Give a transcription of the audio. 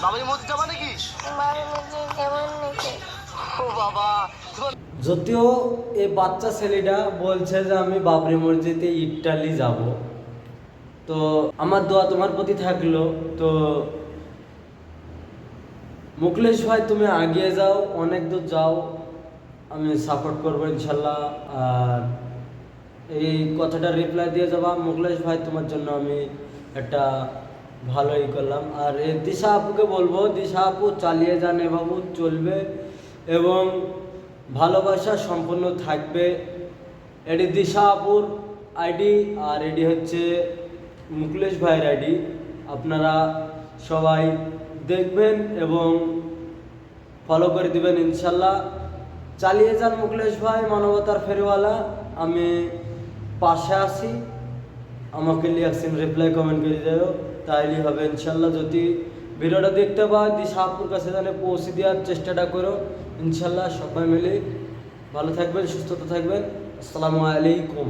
বাবাই মসজিদ যাবা নাকি? বাবার মসজিদ যাবেন নাকি? ও বাবা, যদিও এই বাচ্চা ছেলেটা বলছে যে আমি বাবরি মসজিদে ইটালি যাব, তো আমার দোয়া তোমার প্রতি থাকলো। তো মুকলেশ ভাই তুমি এগিয়ে যাও, অনেক দূর যাও, আমি সাপোর্ট করবো ইনশাল্লাহ। আর এই কথাটা রিপ্লাই দিয়ে যাবা মুকলেশ ভাই, তোমার জন্য আমি একটা ভালোই করলাম। আর এই দিশা আপুকে বলবো, দিশা আপু চালিয়ে যান, এ বাবু চলবে এবং ভালোবাসা সম্পূর্ণ থাকবে। এটি দিশা আপুর আইডি আর এটি হচ্ছে মুকলেশ ভাইয়ের আইডি। আপনারা সবাই দেখবেন এবং ফলো করে দিবেন ইনশাল্লাহ। চালিয়ে যান মুকলেশ ভাই, মানবতার ফেরিওয়ালা। আমি পাশে আছি, আমাকে লিয়াকসিন রিপ্লাই কমেন্ট করে দেও, তাইলেই হবে ইনশাল্লাহ। যদি ভিডিওটা দেখতে পাও, দিশা আপুর কাছে জানে পৌঁছে দেওয়ার চেষ্টাটা করো ইনশাল্লাহ। সবাই মিলে ভালো থাকবেন, সুস্থতা থাকবেন। আসসালামু আলাইকুম।